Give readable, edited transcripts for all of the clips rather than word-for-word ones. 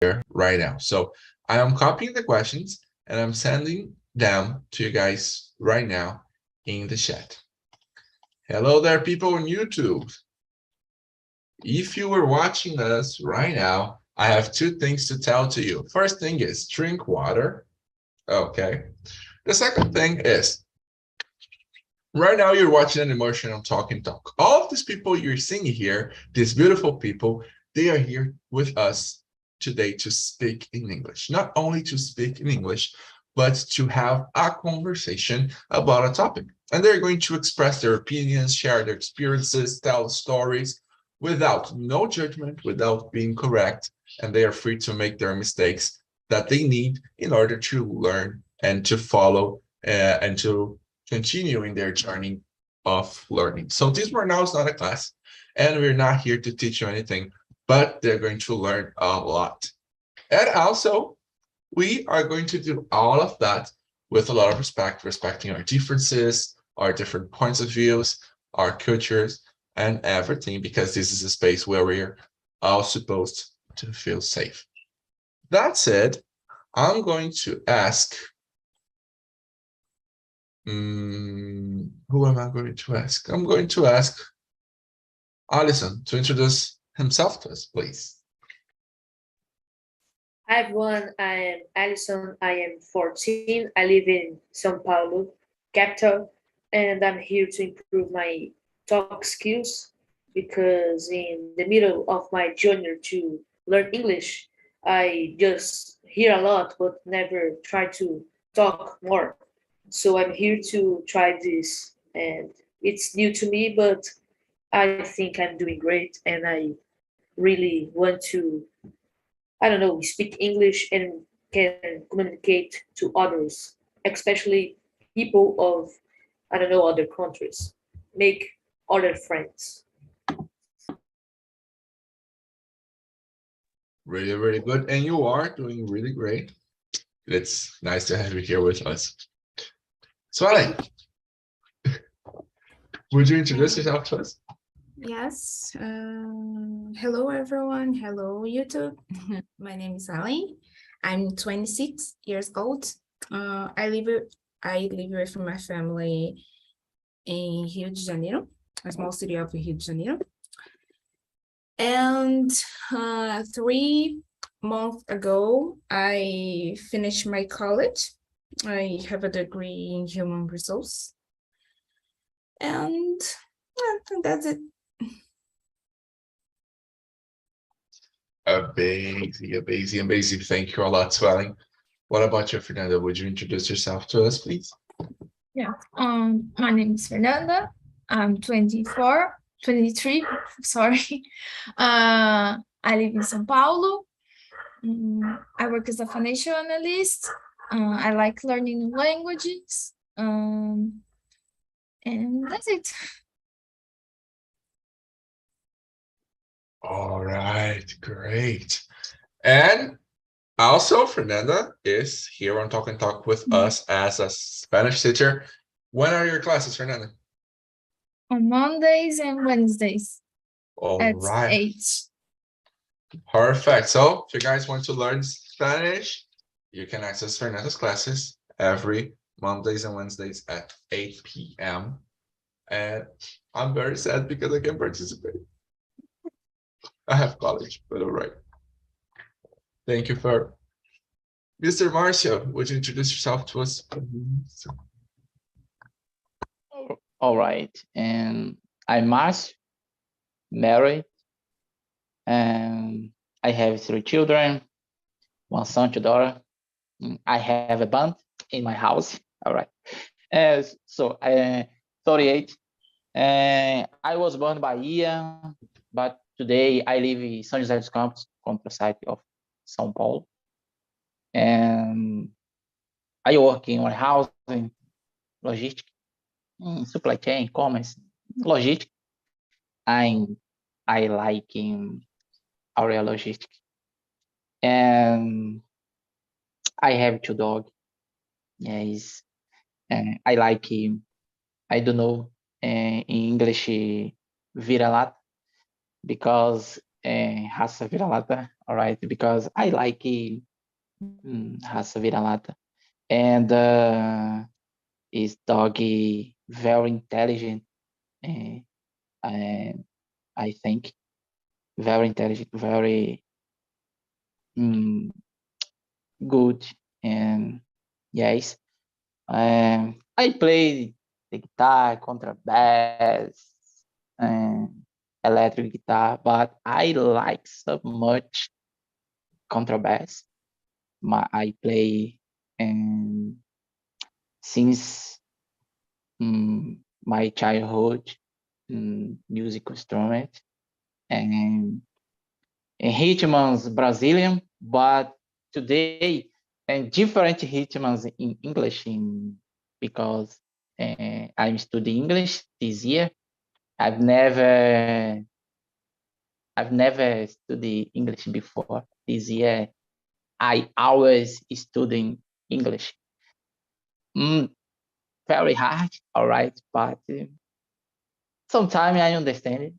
here right now. So I am copying the questions and I'm sending them to you guys right now in the chat. Hello there, people on YouTube. If you were watching us right now, I have two things to tell to you. First thing is drink water. Okay. The second thing is, right now you're watching an emotional talk and talk. All of these people you're seeing here, these beautiful people, they are here with us today to speak in English. Not only to speak in English, but to have a conversation about a topic. And they're going to express their opinions, share their experiences, tell stories without no judgment, without being correct. And they are free to make their mistakes that they need in order to learn and to follow and to continue in their journey of learning. So this right now is not a class, and we're not here to teach you anything, but they're going to learn a lot. And also, we are going to do all of that with a lot of respect, respecting our differences, our different points of views, our cultures, and everything, because this is a space where we're all supposed to feel safe. That said, I'm going to ask, who am I going to ask? I'm going to ask Alison to introduce himself to us, please. Hi everyone, I am Alison. I am 14. I live in São Paulo, capital, and I'm here to improve my talk skills because in the middle of my journey to learn English, I just hear a lot but never try to talk more. So I'm here to try this, and it's new to me, but I think I'm doing great, and I really want to, I don't know, speak English and can communicate to others, especially people of, I don't know, other countries, make other friends. Really, really good. And you are doing really great. It's nice to have you here with us. Swelling, would you introduce yourself to us? Yes. Hello, everyone. Hello, YouTube. My name is Ali. I'm 26 years old. I live with my family in Rio de Janeiro, a small city of Rio de Janeiro. And 3 months ago, I finished my college. I have a degree in human resource. And I think that's it. Amazing. Thank you a lot, Swelling. What about you, Fernanda? Would you introduce yourself to us, please? Yeah. My name is Fernanda. I'm 23, sorry. I live in São Paulo. I work as a financial analyst. I like learning new languages. And that's it. All right, great. And also, Fernanda is here on Talk and Talk with us as a Spanish teacher. When are your classes, Fernanda? On Mondays and Wednesdays All at right. 8. Perfect. So if you guys want to learn Spanish, you can access Fernanda's classes every Mondays and Wednesdays at 8 p.m. And I'm very sad because I can't participate. I have college, but all right. Thank you for Mr. Marcio. Would you introduce yourself to us? All right, and I'm Marcio, married, and I have 3 children, 1 son, 2 daughter. I have a band in my house. All right, so 38. I was born Bahia, but today I live in São José dos Campos, countryside of São Paulo, and I work in warehousing, logistics, supply chain, commerce, logistics. I like area logistics, and I have 2 dogs. Yes, and I like I don't know in English vira-lata, because raça vira-lata, all right, because I like raça vira-lata. And is doggy very intelligent, and I think very intelligent, very good, and yes, I play the guitar, contrabass, and electric guitar, but I like so much contrabass. I play since my childhood musical instrument, and rhythms Brazilian, but today and different rhythms in English because I'm studying English this year. I've never studied English before. This year, I always studying English. Very hard, all right, but sometimes I understand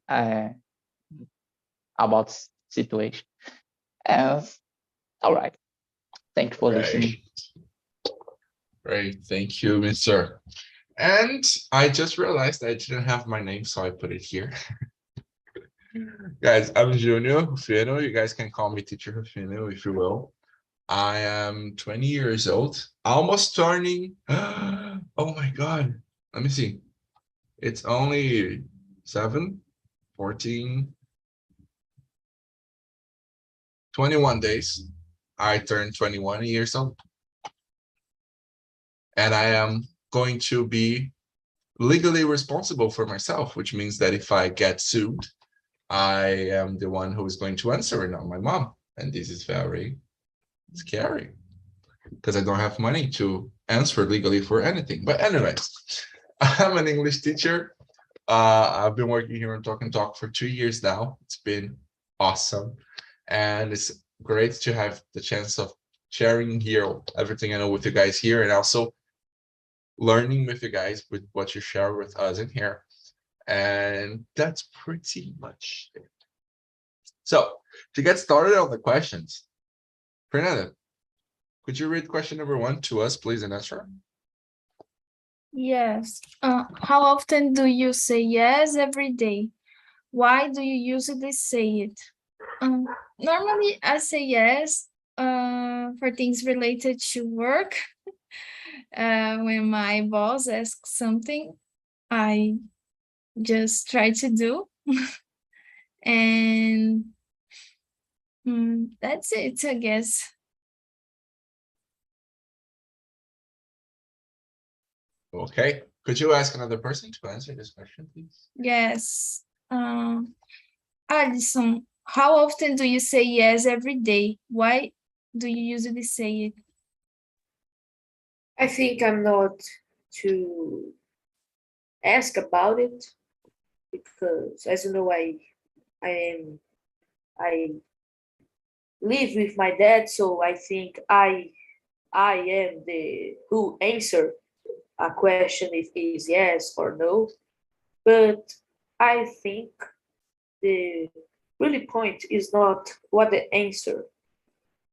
about situation. All right. Thank you for listening. Great. Thank you, Mr. And I just realized I didn't have my name, so I put it here. Guys, I'm Junior Rufino. You guys can call me Teacher Rufino if you will. I am 20 years old, almost turning. Oh my God. Let me see. It's only 7, 14, 21 days. I turned 21 years old. And I am going to be legally responsible for myself, which means that if I get sued, I am the one who is going to answer and not my mom. And this is very scary because I don't have money to answer legally for anything. But anyways, I'm an English teacher. I've been working here on Talk and Talk for 2 years now. It's been awesome. And it's great to have the chance of sharing here everything I know with you guys here, and also learning with you guys with what you share with us in here. And that's pretty much it. So to get started on the questions, Fernanda, could you read question number 1 to us, please, and answer? Yes. How often do you say yes every day? Why do you usually say it? Normally, I say yes for things related to work. When my boss asks something, I just try to do. And that's it, I guess. Okay. Could you ask another person to answer this question, please? Yes. Alison, how often do you say yes every day? Why do you usually say it? I think I'm not to ask about it because, as you know, I live with my dad, so I think I am the who answer a question if it is yes or no. But I think the really point is not what the answer,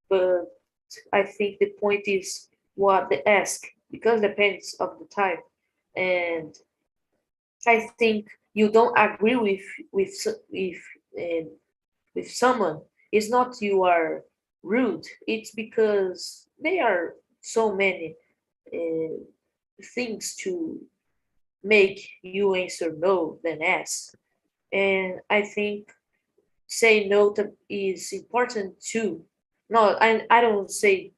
but I think the point is what they ask, because it depends of the time. And I think you don't agree with someone. It's not you are rude. It's because there are so many things to make you answer no than yes. And I think say no is important too. No, I don't say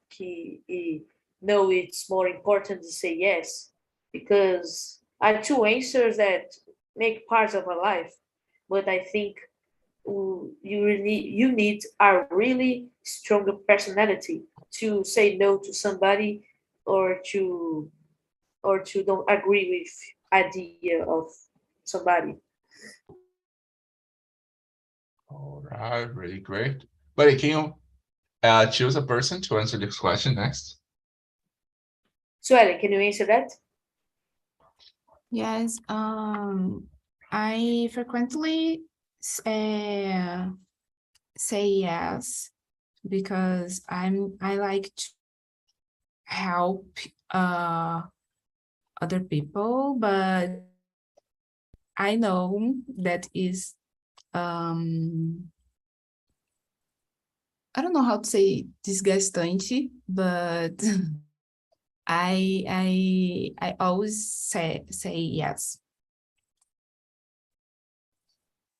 no, it's more important to say yes, because are two answers that make parts of our life. But I think you need a really stronger personality to say no to somebody, or to don't agree with idea of somebody. All right, really great. But can you choose a person to answer this question next? So Ellen, can you answer that? Yes, I frequently say yes because I like to help other people, but I know that is I don't know how to say desgastante, but I always say yes.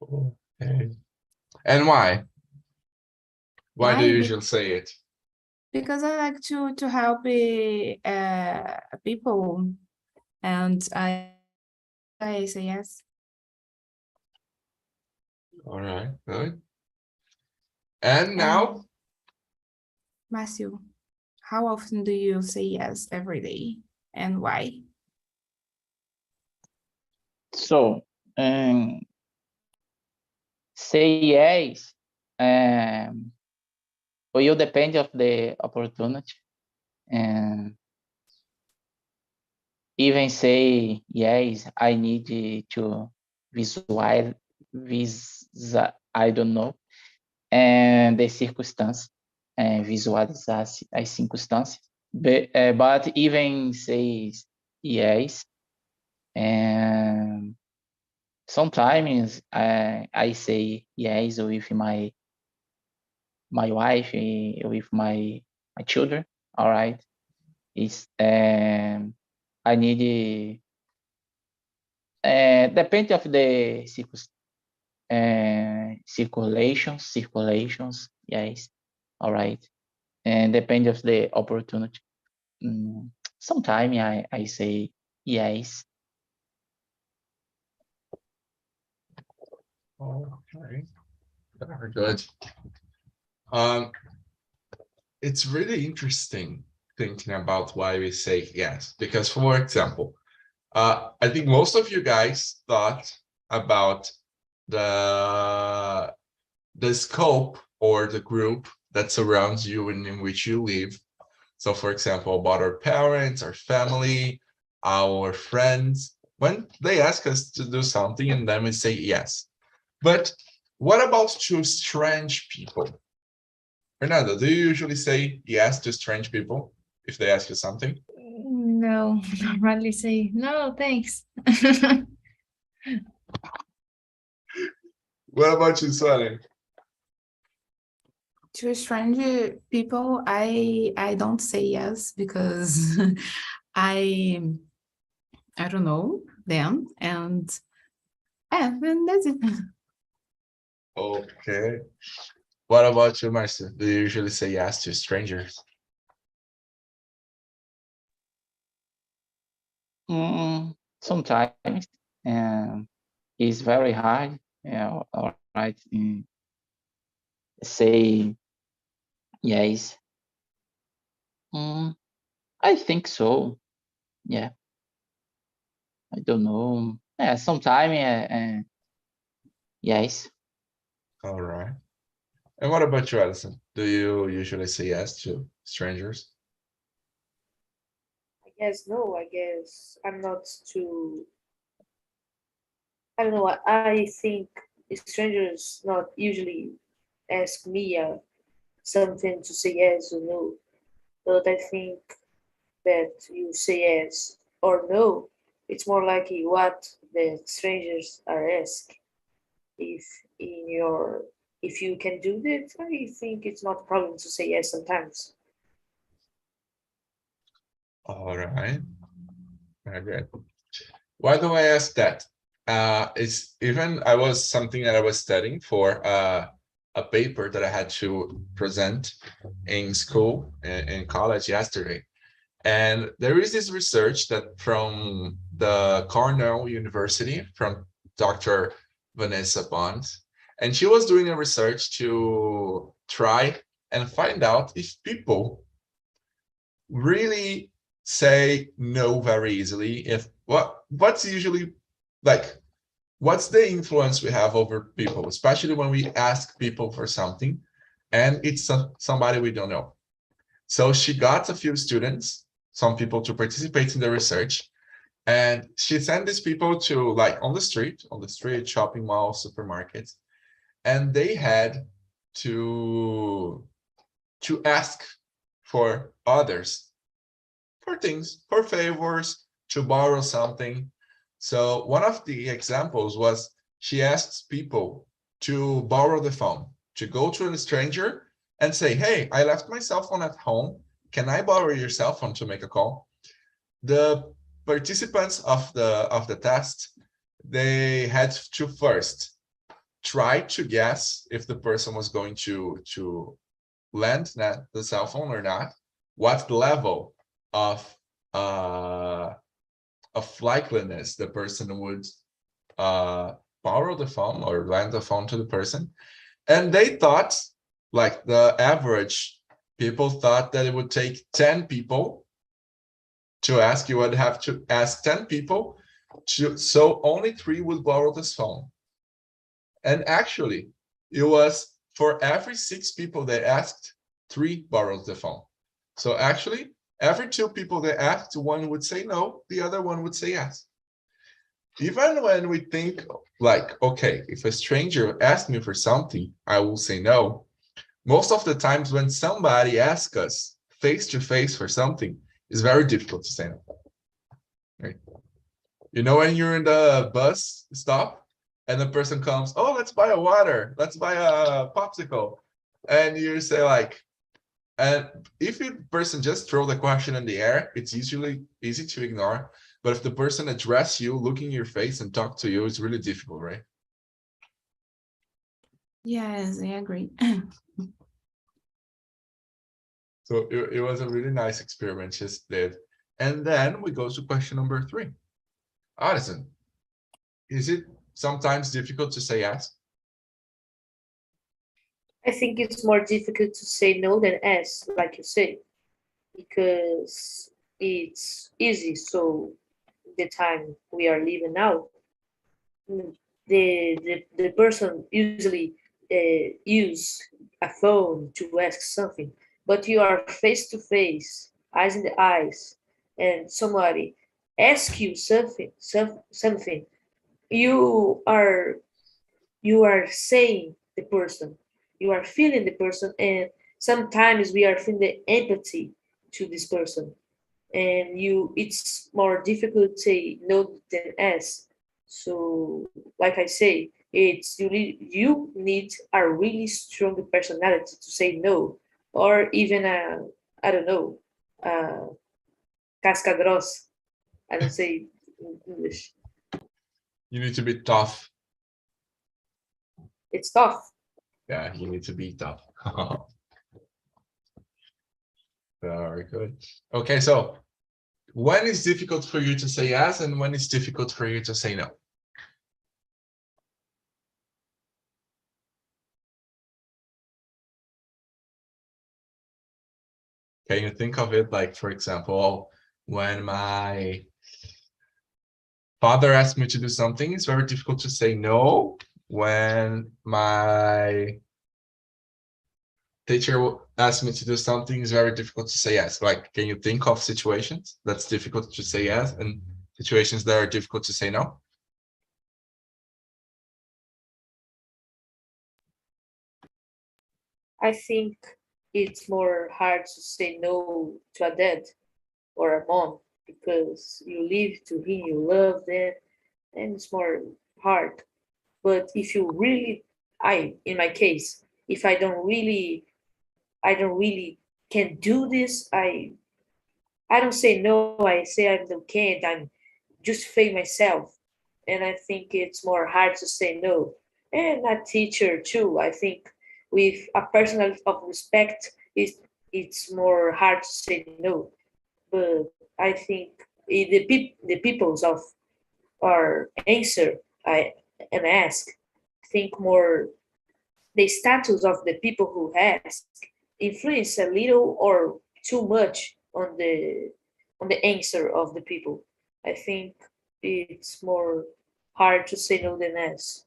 Okay. And why? Why do you Why? usually say it? Because I like to help people, and I say yes. All right, good. And now, Matthew, how often do you say yes every day, and why? So, say yes. Will depend of the opportunity, and even say yes, I need to visualize, I don't know, and the circumstance, visualizar as circunstâncias. But even says yes, and sometimes I say yes with my wife, with my children. All right, it's I need depend of the circulations. Yes, all right, and depend of the opportunity. Sometimes I say yes. okay, very good. It's really interesting thinking about why we say yes, because for example, I think most of you guys thought about the scope or the group that surrounds you and in which you live. So for example, about our parents, our family, our friends, when they ask us to do something and then we say yes. But what about to strange people? Fernando, do you usually say yes to strange people if they ask you something? No, normally say no, thanks. What about you, Suelen? To strange people, I don't say yes because I don't know them, and that's it. Okay. What about you, Marcia? Do you usually say yes to strangers? Sometimes it's very hard. All right. Say yes. I think so. Yeah. I don't know. Yeah. Sometimes. Yes. All right. And what about you, Alison? Do you usually say yes to strangers? I guess no, I guess I'm not too. I don't know. I think strangers not usually ask me something to say yes or no, but I think that you say yes or no. It's more likely what the strangers are asked. If in your if you can do that, I think it's not a problem to say yes sometimes. All right. Very good. Why do I ask that? It's even I was something that I was studying for a paper that I had to present in school in college yesterday. And there is this research that from the Cornell University, from Dr. Vanessa Bond, and she was doing a research to try and find out if people really say no very easily. If what's usually like, what's the influence we have over people, especially when we ask people for something and it's somebody we don't know. So she got a few students, some people to participate in the research, and she sent these people to like on the street, shopping malls, supermarkets, and they had to ask for others for things, for favors, to borrow something. So one of the examples was she asks people to borrow the phone, to go to a stranger and say, hey, I left my cell phone at home. Can I borrow your cell phone to make a call? The participants of the test, they had to first try to guess if the person was going to lend the cell phone or not, what level of likeliness the person would borrow the phone or lend the phone to the person. And they thought, like the average people thought, that it would take 10 people to ask. You would have to ask 10 people, so only 3 would borrow this phone. And actually, it was for every 6 people they asked, 3 borrowed the phone. So actually, every 2 people they asked, 1 would say no, the other 1 would say yes. Even when we think like, okay, if a stranger asks me for something, I will say no. Most of the times when somebody asks us face to face for something, it's very difficult to say no. Right? You know, when you're in the bus stop and the person comes, oh, let's buy a water, let's buy a popsicle. And you say like, and if the person just throw the question in the air, it's usually easy to ignore. But if the person address you, look in your face and talk to you, it's really difficult, right? Yes, I agree. So it was a really nice experiment just did. And then we go to question number 3. Addison, is it sometimes difficult to say yes? I think it's more difficult to say no than yes, like you say, because it's easy. So the time we are living now, the person usually use a phone to ask something, but you are face to face, eyes in the eyes, and somebody ask you something, you are saying the person, you are feeling the person, and sometimes we are feeling the empathy to this person, and it's more difficult to say no than yes. So like I say, you need a really strong personality to say no, or even a, I don't know, casca grossa. I don't say in English. You need to be tough. It's tough. Yeah, you need to be tough. Very good. Okay, so when is difficult for you to say yes and when is difficult for you to say no? Can you think of it like, for example, when my father asked me to do something, it's very difficult to say no. When my teacher asked me to do something, it's very difficult to say yes. Like, can you think of situations that's difficult to say yes and situations that are difficult to say no? I think it's more hard to say no to a dad or a mom because you live to him, you love them, and it's more hard. But if you really, in my case, if I don't really can do this, I don't say no. I say I don't can't. I'm just fail myself, and I think it's more hard to say no. And a teacher too. I think with a personal of respect, it's more hard to say no. But I think the peoples of our answer I and ask think more the status of the people who ask influence a little or too much on the answer of the people. I think it's more hard to say no than yes.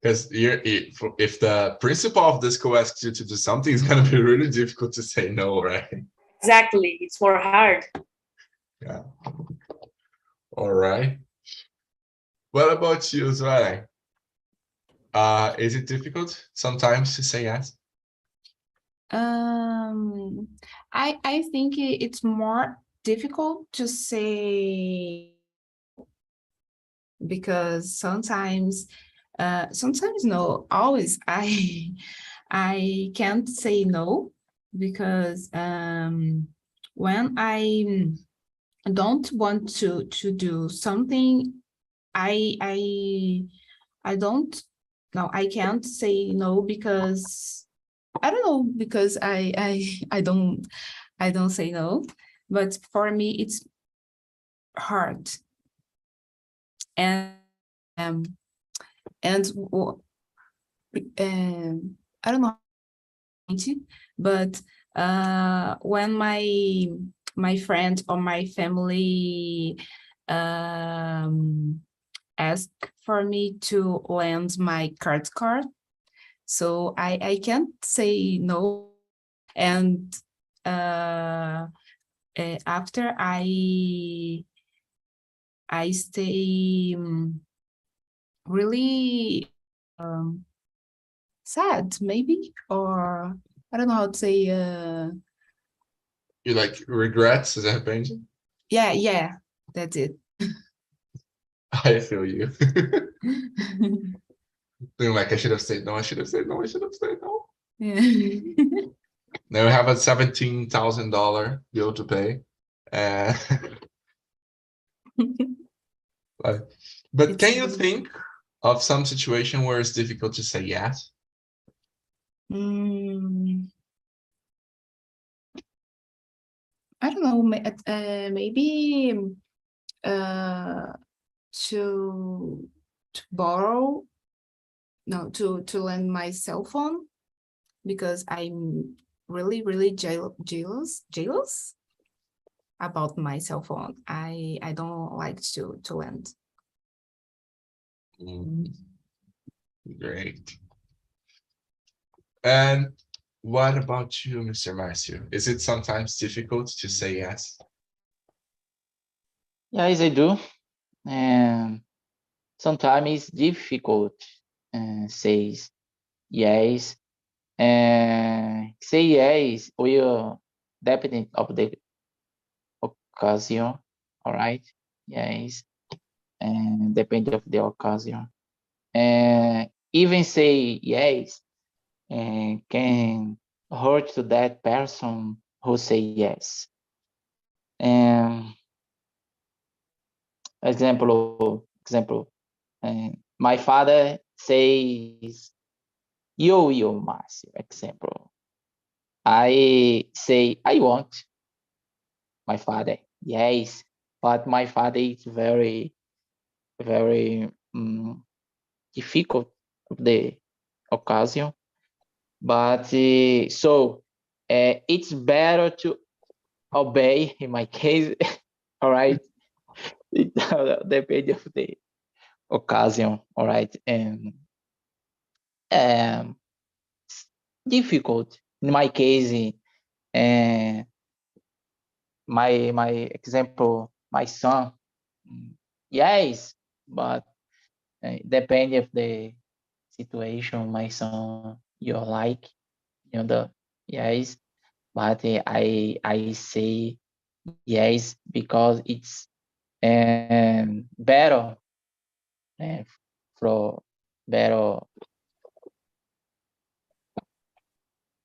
Because if the principal of the school asks you to do something, it's going to be really difficult to say no, right? Exactly, it's more hard. Yeah. All right. What about you, Zoe? Is it difficult sometimes to say yes? I think it's more difficult to say because sometimes no, always I can't say no because when I don't want to do something, I don't, no, I can't say no because I don't know, because I don't say no, but for me it's hard. And and I don't know, but when my friend or my family ask for me to lend my credit card, so I can't say no. And after I stay really sad, maybe, or I don't know how to say. You like regrets? Is that painful? Yeah, that's it. I feel you. Feeling like I should have said no, I should have said no, I should have said no. Yeah. Now we have a $17,000 bill to pay. But can you think of some situation where it's difficult to say yes? I don't know, maybe to borrow, no, to lend my cell phone, because I'm really jealous about my cell phone. I don't like to lend. Great. And what about you, Mr. Marcio? Is it sometimes difficult to say yes? Yes, I do. And sometimes it's difficult says yes. And say yes will depend of the occasion. All right. Yes. And depend of the occasion. And even say yes and can hurt to that person who say yes. And example, my father says, yo, Marcio, example. I say, I want my father, yes, but my father is very difficult of the occasion. But so it's better to obey in my case, all right? It depends of the occasion, all right? And difficult in my case, my example, my son, yes, but depending of the situation, my son, you like, the yes, but I say yes because it's better for better.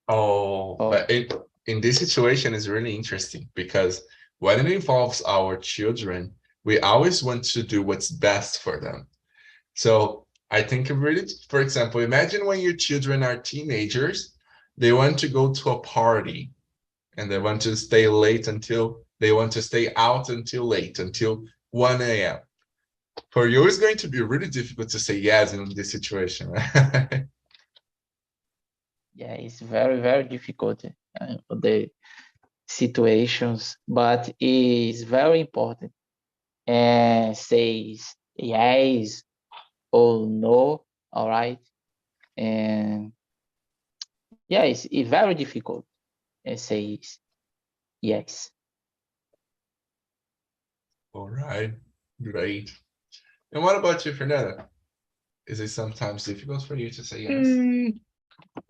But in this situation is really interesting because when it involves our children, we always want to do what's best for them. So I think really, for example, imagine when your children are teenagers, they want to go to a party and they want to stay out until late, until 1 a.m. For you, it's going to be really difficult to say yes in this situation, right? Yeah, it's very difficult for the situations, but it's very important. And says yes or no, all right? And yeah, it's very difficult. It says yes. All right, great. And what about you, Fernanda? Is it sometimes difficult for you to say yes?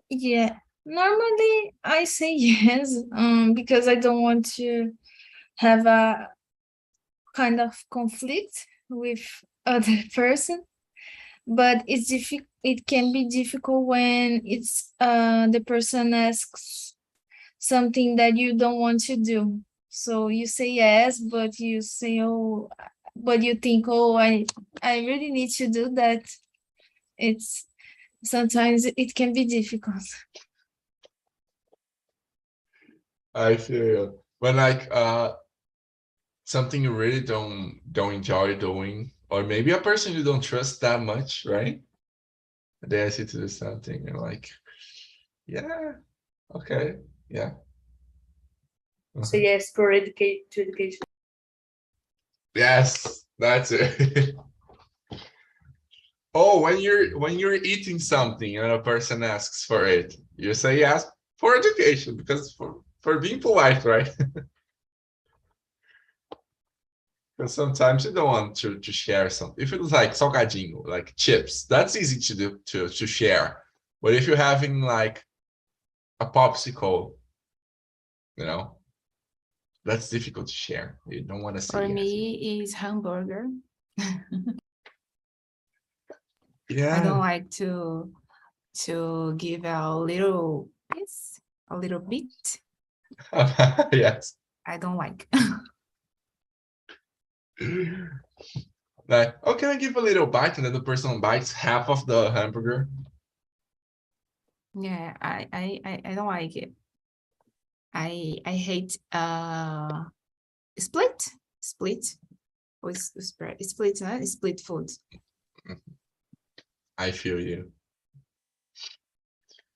Yeah, normally I say yes, because I don't want to have a kind of conflict with other person. But it can be difficult when it's the person asks something that you don't want to do. So you say yes, but you say, oh, but you think, oh, I really need to do that. It's sometimes it can be difficult. I feel when like something you really don't enjoy doing, or maybe a person you don't trust that much, right? They ask you to do something, and like, yeah, okay, yeah. So yes, for education. Yes, that's it. Oh, when you're eating something and a person asks for it, you say yes for education because for being polite, right? Because sometimes you don't want to share something. If it's like salgadinho, like chips, that's easy to do to share. But if you're having like a popsicle, you know, that's difficult to share. You don't want to say For yes. me, is hamburger. I Yeah. don't like to give a little piece, a little bit. Yes. I don't like. Like, oh, can I give a little bite? And then the person bites half of the hamburger. Yeah, I don't like it. I hate split or spread split, huh? Split food. I feel you.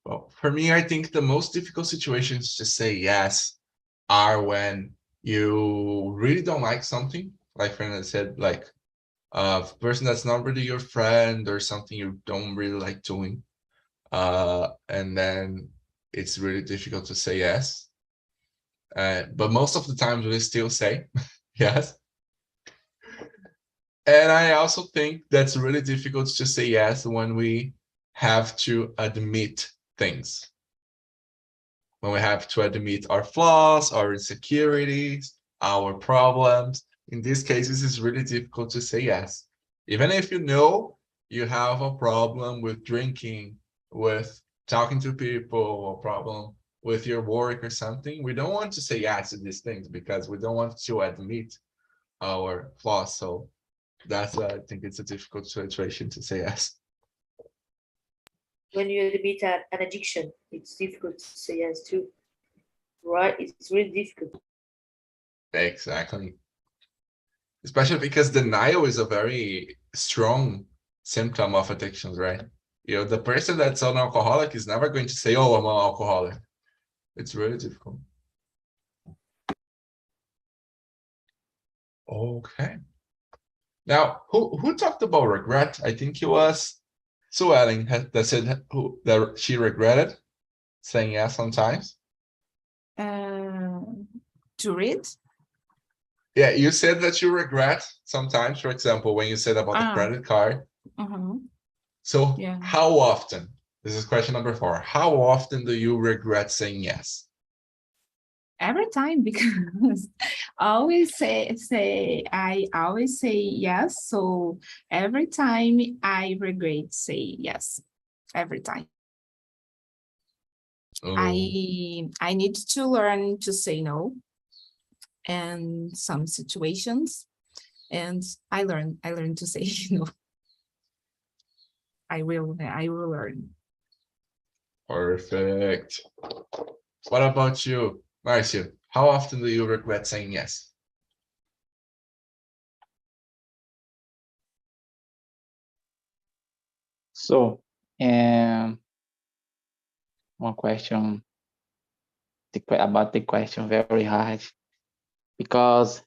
Well, for me, I think the most difficult situations to say yes are when you really don't like something. Like Fernanda said, like a person that's not really your friend or something you don't really like doing. And then it's really difficult to say yes. But most of the times we still say yes. And I also think that's really difficult to say yes when we have to admit things. When we have to admit our flaws, our insecurities, our problems. In these cases, it's really difficult to say yes. Even if you know you have a problem with drinking, with talking to people, a problem with your work or something, we don't want to say yes to these things because we don't want to admit our flaws. So that's I think it's a difficult situation to say yes. When you admit an addiction, it's difficult to say yes too. Right? It's really difficult. Exactly. Especially because denial is a very strong symptom of addictions, right? You know, the person that's an alcoholic is never going to say, oh, I'm an alcoholic. It's really difficult. Okay. Now, who talked about regret? I think it was Sue Ellen that said that she regretted saying yes sometimes. To read? Yeah, you said that you regret sometimes, for example, when you said about the credit card. So Yeah. how often? This is question number 4. How often do you regret saying yes? Every time, because I always say yes. So every time I regret say yes. Every time. Oh, I need to learn to say no in some situations, and I learn to say no. I will learn. perfect. What about you, Marcio? How often do you regret saying yes? So, one question about the question very hard because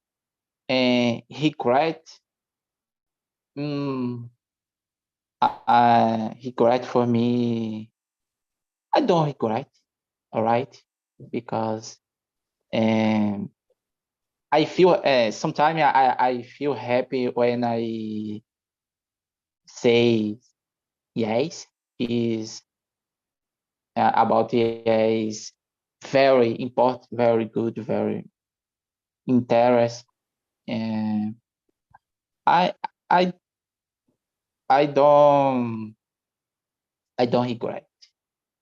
regret. Regret for me. I don't regret. All right, because I feel sometimes I feel happy when I say yes is about yes, very important, very good, very interesting. And I I I don't regret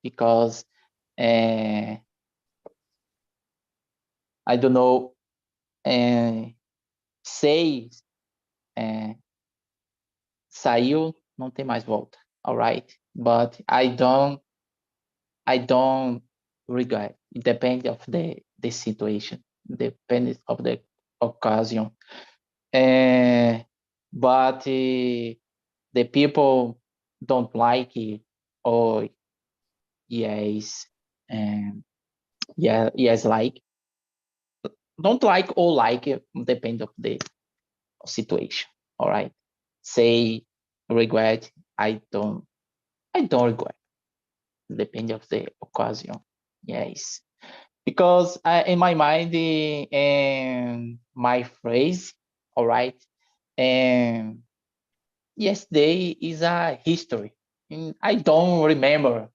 because I don't know say saiu, não tem mais volta. All right, but I don't regret. It depends of the situation, depends of the occasion. But the people don't like it, or yes, yes, like don't like or like it, depends of the situation. All right, say regret. I don't regret. Depends of the occasion. Yes, because in my mind, my phrase, all right, and yesterday is a history. I don't remember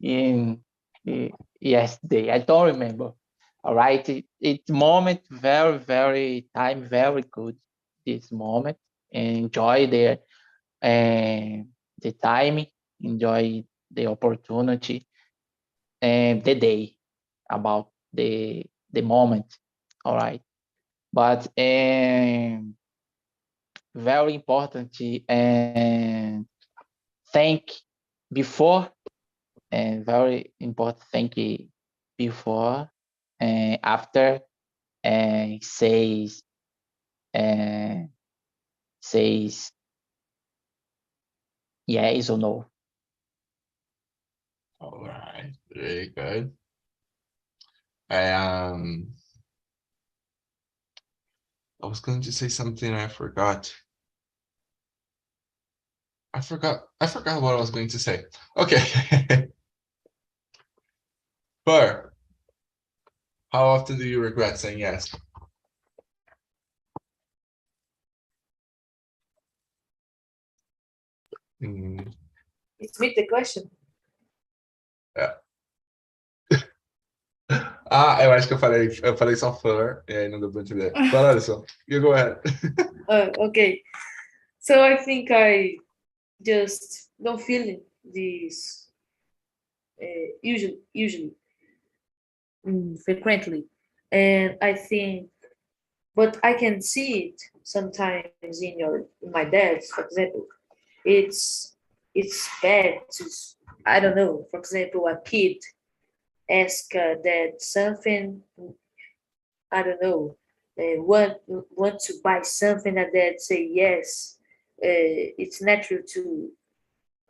in yesterday. I don't remember. All right, it's moment very very time very good. This moment, enjoy the time, enjoy the opportunity, and the day about the moment. All right, but very important and thank before, and very important thank you before and after, and says yes or no. All right, very good. I was going to say something I forgot. I forgot what I was going to say. Okay. Burr, how often do you regret saying yes? It's me the question. Ah, eu acho que eu falei só Fur, e aí não deu pra entender. But Alison, you go ahead. Okay. So I think I just don't feel this usually frequently, and I think, but I can see it sometimes in my dad's, for example. It's bad to, I don't know, for example, a kid ask dad something, I don't know, want to buy something, and dad say yes. It's natural to,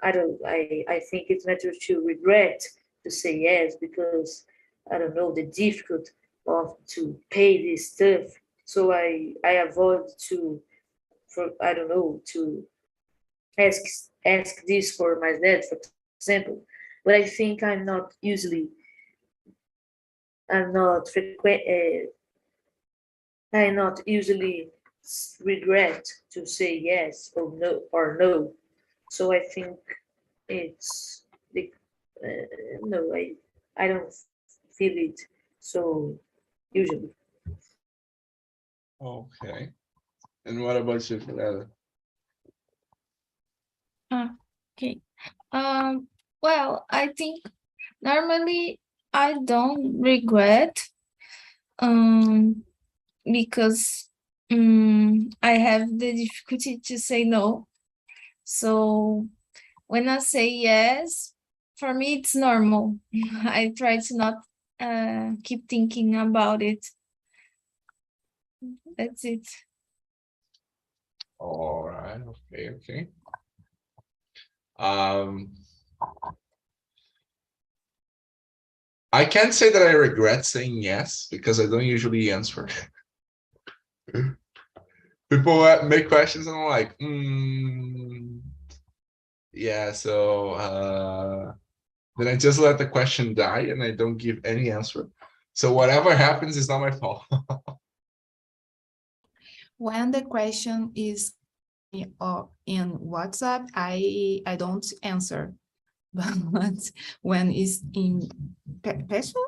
I think it's natural to regret to say yes, because I don't know the difficult of to pay this stuff. So I avoid to, for I don't know, to ask this for my dad, for example. But I think I'm not frequent. I not usually regret to say yes or no. So I think it's the no. I don't feel it so usually. Okay. And what about you, Fernanda? Okay. Well, I think normally I don't regret because I have the difficulty to say no. So when I say yes, for me it's normal. I try to not keep thinking about it. That's it. All right. Okay. I can't say that I regret saying yes because I don't usually answer. People make questions and I'm like, yeah. So then I just let the question die and I don't give any answer. So whatever happens is not my fault. When the question is or in WhatsApp, I don't answer. But when it's in person,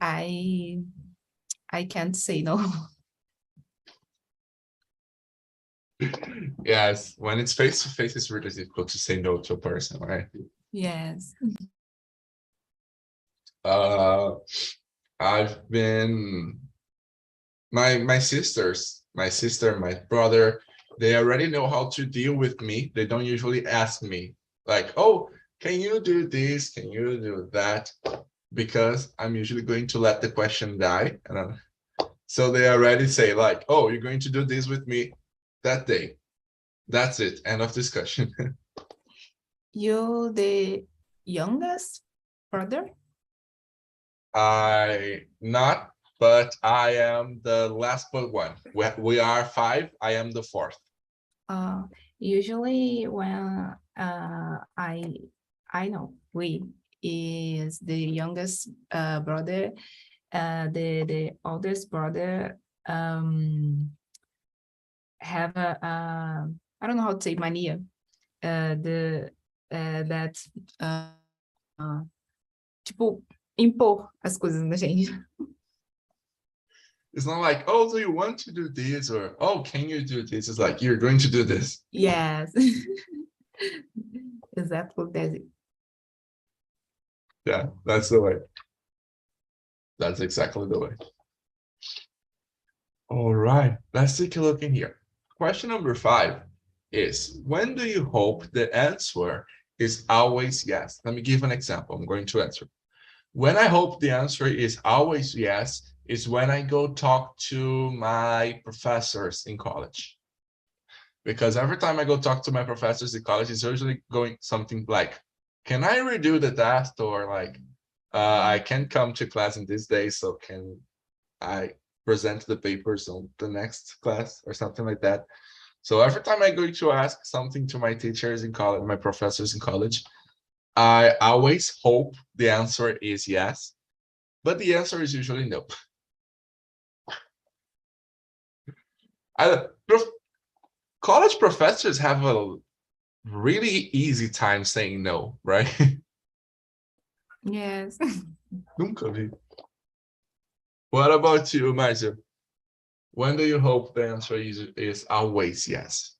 I can't say no. Yes, when it's face to face, it's really difficult to say no to a person, right? Yes. I've been my sisters, my sister, my brother, they already know how to deal with me. They don't usually ask me like, oh, can you do this? Can you do that? Because I'm usually going to let the question die. And so they already say like, oh, you're going to do this with me that day. That's it. End of discussion. You the youngest brother? Not, but I am the last but one. We are five. I am the fourth. Usually when I know we is the youngest brother, the oldest brother have a I don't know how to say mania, that tipo impor as coisas na gente. It's not like, oh, do you want to do this? Or, oh, can you do this? It's like, you're going to do this. Yes. Exactly, that's it. Yeah, that's the way. That's exactly the way. All right, let's take a look in here. Question number 5 is, when do you hope the answer is always yes? Let me give an example. I'm going to answer. When I hope the answer is always yes, is when I go talk to my professors in college. Because every time I go talk to my professors in college, it's usually going something like, can I redo the test? Or like, I can't come to class in this day, so can I present the papers on the next class or something like that? So every time I go to ask something to my teachers in college, my professors in college, I always hope the answer is yes, but the answer is usually no. College professors have a really easy time saying no, right? Yes. Nunca vi. What about you, Marcia? When do you hope the answer is always yes?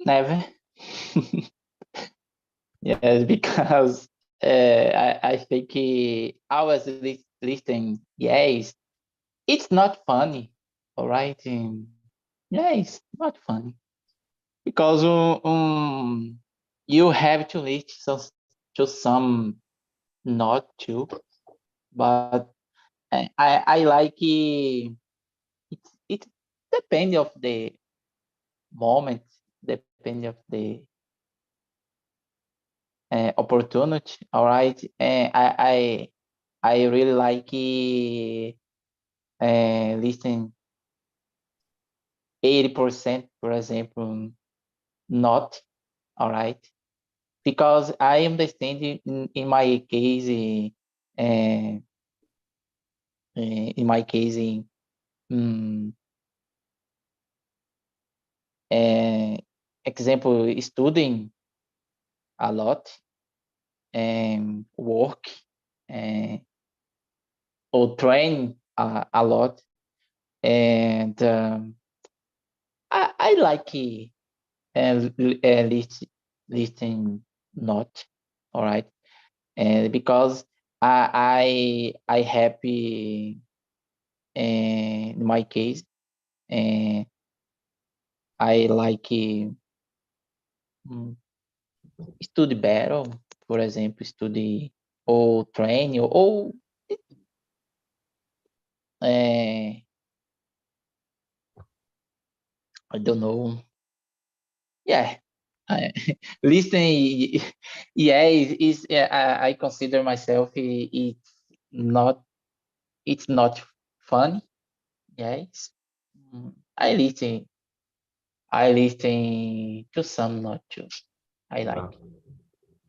Never. Yes, because I think I was listening. Yes, it's not funny, all right? Yeah, it's not funny because you have to listen to some not to, but I like it depends of the moment, depend of the opportunity. All right, I really like listen 80%, for example, not. All right, because I understand in my case, in my case, um, example, studying a lot and work or train a lot, and I like listening not, all right, and because I happy in my case, and I like study better, por exemplo, study ou train ou I don't know. Yeah, listening. Yeah, I consider myself not. It's not funny. Yes, I listen. I listen to some, not to. I like.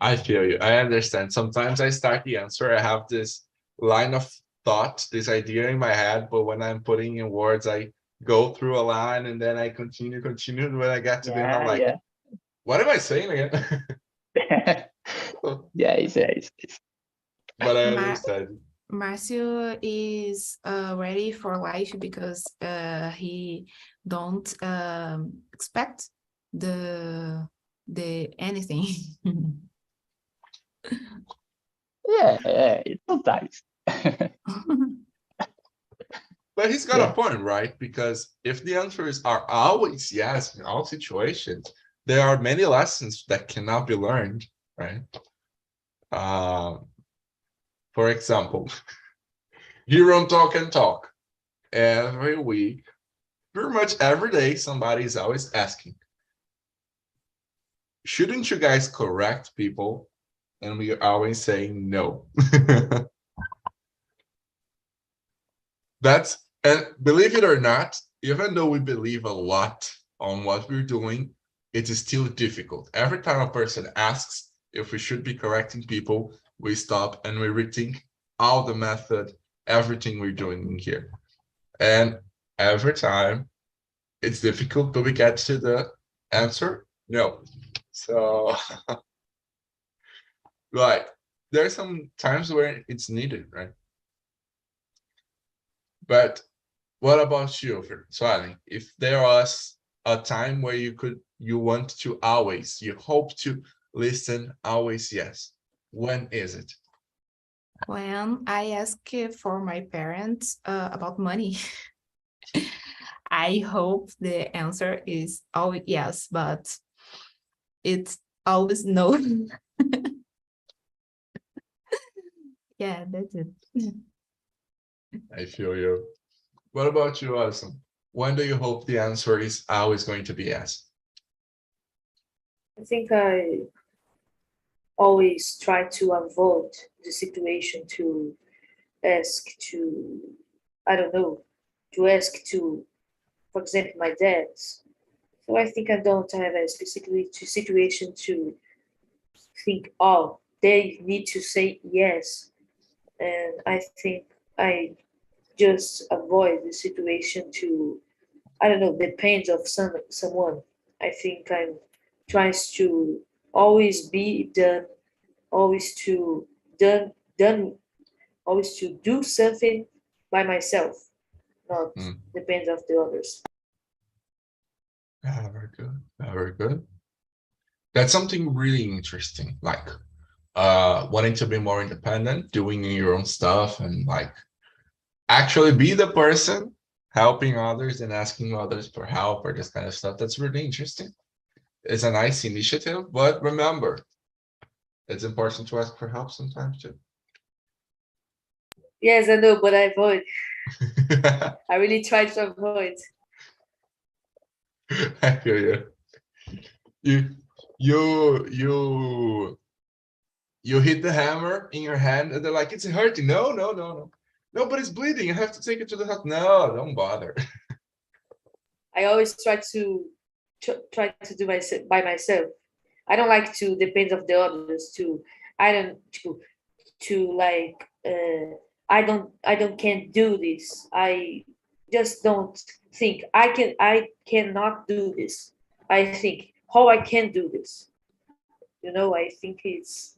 I feel you. I understand. Sometimes I start the answer. I have this line of thought, this idea in my head, but when I'm putting in words, I go through a line and then I continue. When I get to the end, I'm like, what am I saying again? It's But I Ma- understand. Marcio is ready for life because he don't expect the anything. it's sometimes. But he's got Yeah. a point, right? Because if the answers are always yes in all situations, there are many lessons that cannot be learned, right? For example, here on Talk and Talk, every week, pretty much every day, somebody is always asking, shouldn't you guys correct people? And we are always saying no. And believe it or not, even though we believe a lot on what we're doing, it is still difficult. Every time a person asks if we should be correcting people, we stop and we rethink all the method, everything we're doing in here. And every time it's difficult, but we get to the answer, no. So, right, there are some times where it's needed, right? But what about you, Swali? If there was a time where you want to always, you hope to listen always yes, when is it? When I ask for my parents about money, I hope the answer is always yes, but it's always no. Yeah, that's it. I feel you. What about you, Alison? When do you hope the answer is always going to be yes? I think I always try to avoid the situation to ask to, I don't know, to ask to, for example, my dad. So I think I don't have a specific situation to think, oh, they need to say yes. And I think I just avoid the situation to, I don't know, depends of someone. I think I'm trying to always be done, always to done, always to do something by myself, not depends of the others. Yeah, very good. Very good. That's something really interesting, like wanting to be more independent, doing your own stuff, and like actually be the person helping others and asking others for help or this kind of stuff. That's really interesting. It's a nice initiative, but remember, it's important to ask for help sometimes too. Yes, I know, but I avoid. I really try to avoid. I feel you. You hit the hammer in your hand and they're like, it's hurting. No, but it's bleeding. I have to take it to the hospital. No, don't bother. I always try to do by myself. I don't like to depend of the others. I don't to like. I don't can't do this. I just don't think I cannot do this. I think how I can do this. I think it's,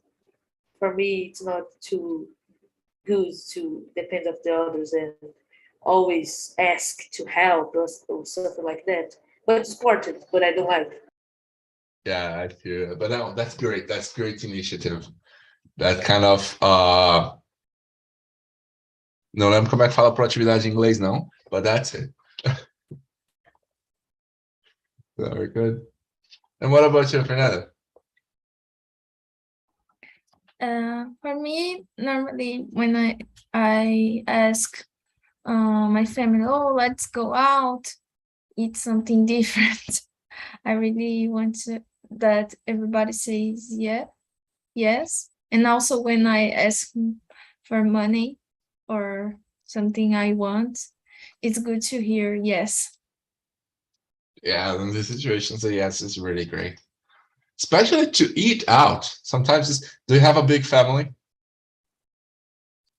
for me, it's not too good to depend of the others and always ask to help or something like that. But it's important, but I don't like. Yeah, I feel it. But no, that's great. That's great initiative. That kind of não lembro como é que fala proatividade em inglês, não, but that's it. Very good. And what about you, Fernanda? For me, normally when I ask my family, oh, let's go out, eat something different. I really want that everybody says yes. And also when I ask for money or something I want, it's good to hear yes. Yeah, in this situation, so yes, it's really great. Especially to eat out. Sometimes do you have a big family?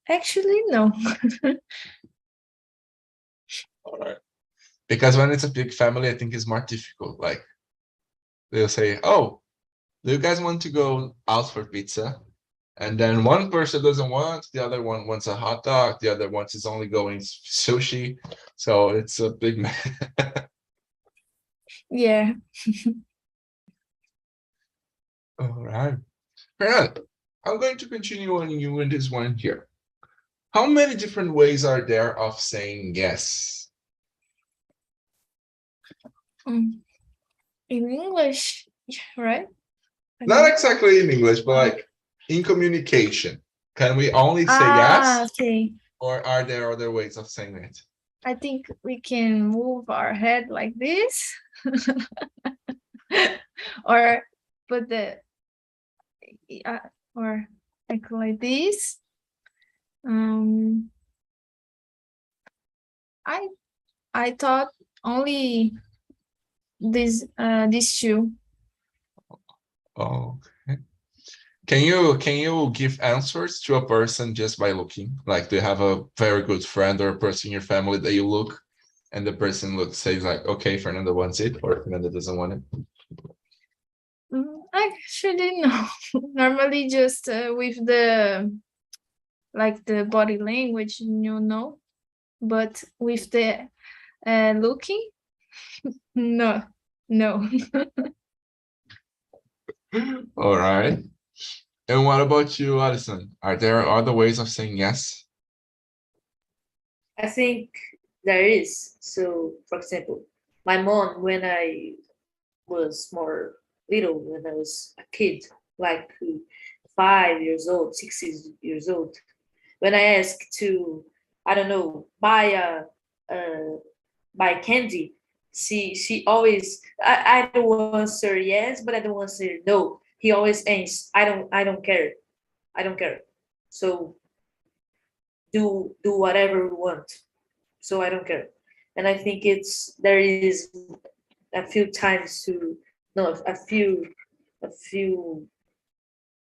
Actually, no. All right. Because when it's a big family, I think it's more difficult. Like they'll say, "Oh, do you guys want to go out for pizza?" And then one person doesn't want, the other one wants a hot dog, the other one is only going sushi. So it's a big mess. Yeah. All right. Fernando, I'm going to continue on you in this one here. How many different ways are there of saying yes? In English, right? I Not don't- exactly in English, but like in communication. Can we only say yes, Okay. or are there other ways of saying it? I think we can move our head like this. Or put the or like this. I thought only these two. Okay. Can you give answers to a person just by looking? Like, do you have a very good friend or a person in your family that you look and the person says like, okay, Fernando wants it, or Fernando doesn't want it? Actually, no. Normally just with the body language, but with the looking, no. All right. And what about you, Alison? Are there other ways of saying yes? I think there is. So, for example, my mom, when I was more little, when I was a kid, like 5 years old, 6 years old, when I asked to, I don't know, buy candy, she always, I don't answer yes, but I don't answer no. He always answers, I don't care, I don't care. So do whatever you want. So I don't care. And I think there is a few times to no a few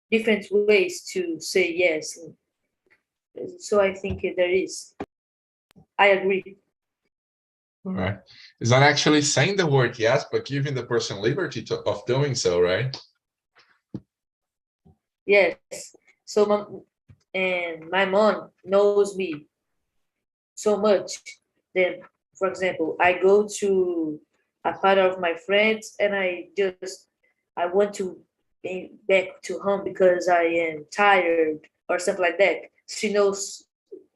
different ways to say yes. So I think there is. I agree. All right. It's not actually saying the word yes, but giving the person liberty of doing so, right? Yes. So my mom knows me so much. Then, for example, I go to a part of my friends and I want to be back to home because I am tired or something like that. She knows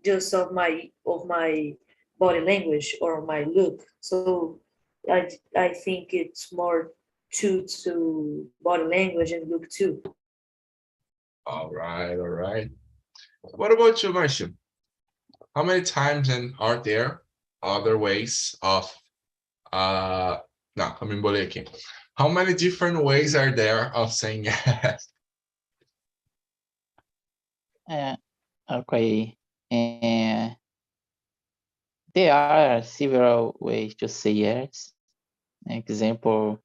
just of my body language or my look. So I think it's more to body language and look too. All right, all right. What about you, Marcia? How many times and are there other ways of no, I'm in aqui. How many different ways are there of saying yes? Okay. There are several ways to say yes. Example,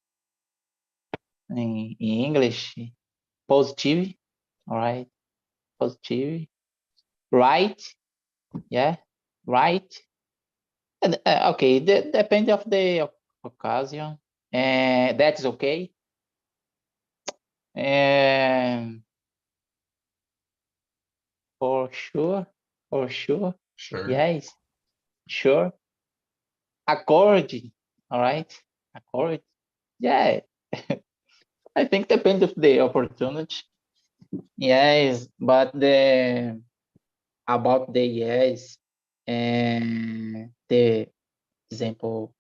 in English, positive, all right? Positive. Right, yeah, right. And, okay, depende of the occasion. That's okay. For sure, Sure. yes, sure. Accord, all right? Accord, yeah. I think depends of the opportunity. Yes, but about the yes and the example,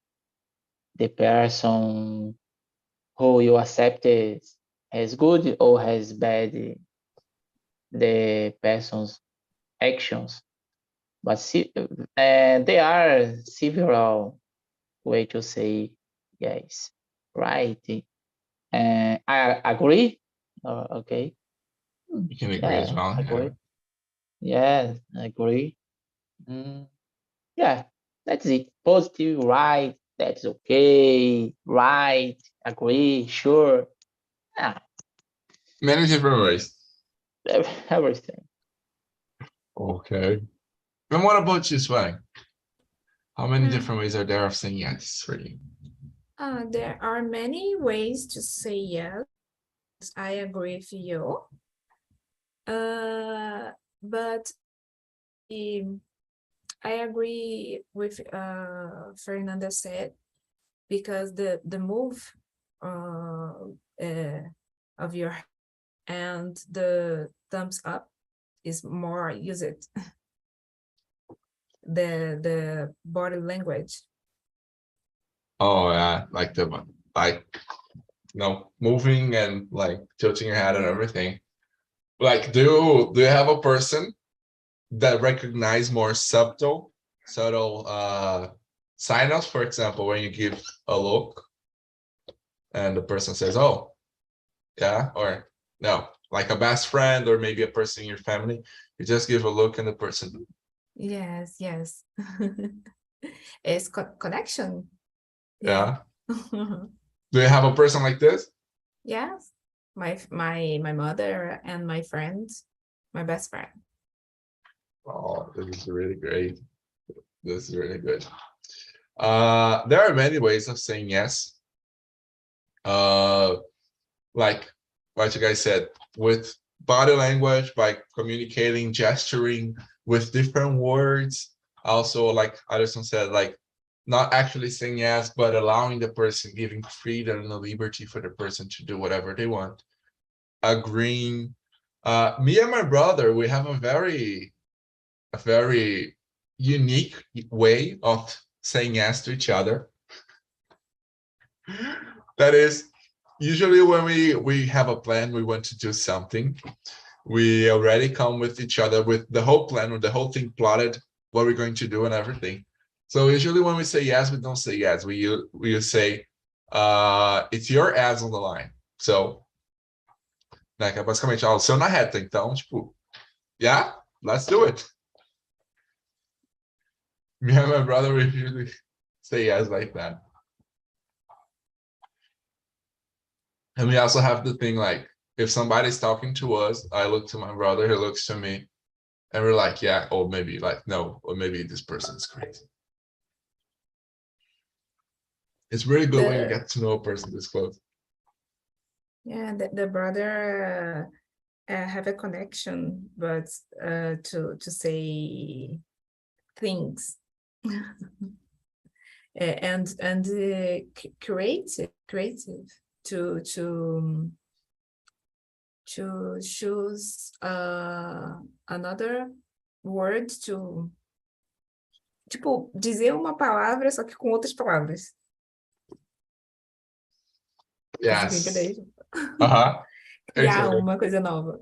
the person who you accepted as good or has bad the person's actions. But there are several ways to say yes, right? I agree. Okay. You can agree as well. Agree. Yeah, I agree. Yeah, that's it. Positive, right? That's okay. Right. Agree. Sure. Yeah, Many different ways. everything. Okay. And what about you, Swang? How many Hmm. different ways are there of saying yes for you? There are many ways to say yes. I agree with you. But I agree with Fernanda said, because the move of your and the thumbs up is more used. The body language. Oh yeah, like moving and like tilting your head and Yeah. everything. Like, do you have a person that recognize more subtle signals? For example, when you give a look and the person says, "Oh, yeah," or no, like a best friend or maybe a person in your family, you just give a look and the person. Yes. It's connection. Yeah. Do you have a person like this? Yes. My mother and my friends, my best friend. Oh, this is really great. This is really good. There are many ways of saying yes. Like what you guys said, with body language, by communicating, gesturing with different words. Also, like Addison said, like not actually saying yes, but allowing the person, giving freedom and the liberty for the person to do whatever they want. Agreeing. Me and my brother, we have a very unique way of saying yes to each other. That is, usually when we have a plan, we want to do something, we already come with each other with the whole plan, with the whole thing plotted, what we're going to do and everything. So usually when we say yes, we don't say yes. We say, it's your ass on the line. So, né, que é basicamente, o seu na reta. Então, tipo, yeah, let's do it. Me and my brother, we usually say yes like that. And we also have the thing like, if somebody's talking to us, I look to my brother, he looks to me, and we're like, yeah, or maybe like, no, or maybe this person's crazy. It's really good when you get to know a person this close. Yeah, the brother have a connection, but to say things. and creative to choose another word to, tipo, dizer uma palavra só que com outras palavras. Yes. Criar Exactly. uma coisa nova.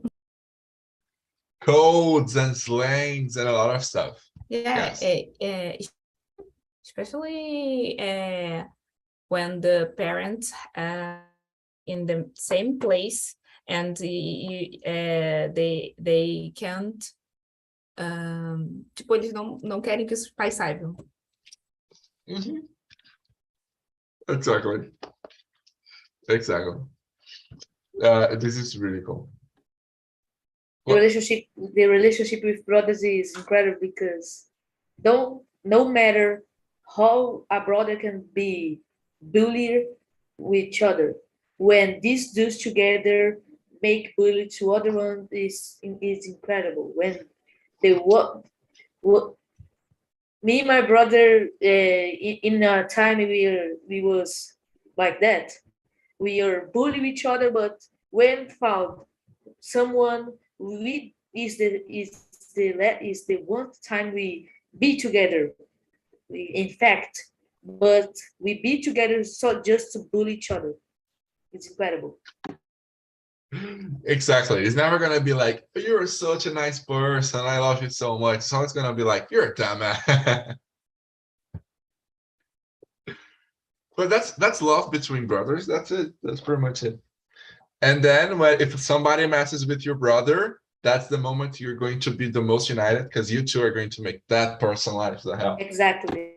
Codes and slangs and a lot of stuff. Yeah, Yes. Especially when the parents in the same place and they can't, tipo, eles não querem que os pais saibam. Mm-hmm. Exactly. This is really cool. The relationship with brothers is incredible because no matter how a brother can be bullied with each other, when these dudes together make bully to other one is incredible. When they what me and my brother in a time we was like that. We are bullying each other, but when found someone, we is the one time we be together. In fact, but we be together so just to bully each other. It's incredible. Exactly. It's never gonna be like, you're such a nice person, I love you so much. So it's gonna be like, you're a dumbass. But that's love between brothers. That's it. That's pretty much it. And then if somebody messes with your brother, that's the moment you're going to be the most united because you two are going to make that person life the hell. Exactly.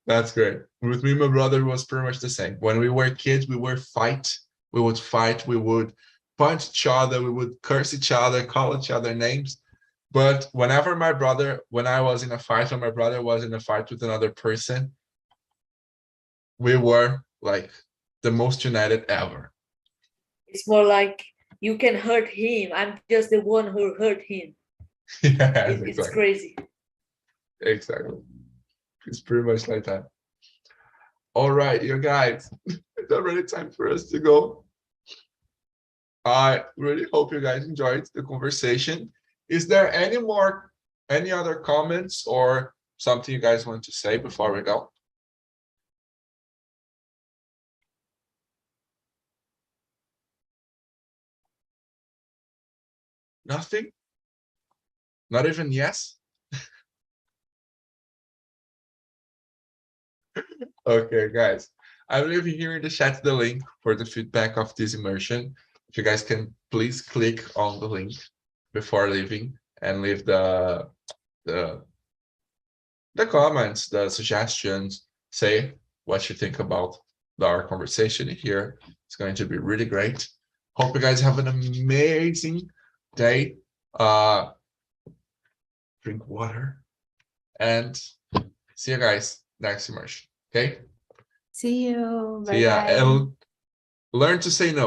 That's great. With me, my brother was pretty much the same. When we were kids, we would fight, we would punch each other, we would curse each other, call each other names. But whenever when I was in a fight or my brother was in a fight with another person, we were like the most united ever. It's more like you can hurt him. I'm just the one who hurt him. Yes, It's exactly. crazy. Exactly. It's pretty much like that. All right, you guys, it's already time for us to go. I really hope you guys enjoyed the conversation. Is there any other comments or something you guys want to say before we go? Nothing? Not even yes? Okay, guys. I will leave here in the chat the link for the feedback of this immersion. If you guys can please click on the link before leaving and leave the comments, the suggestions, say what you think about our conversation here. It's going to be really great. Hope you guys have an amazing day. Drink water and see you guys next immersion. Okay? See you. See ya. Bye-bye. And learn to say no.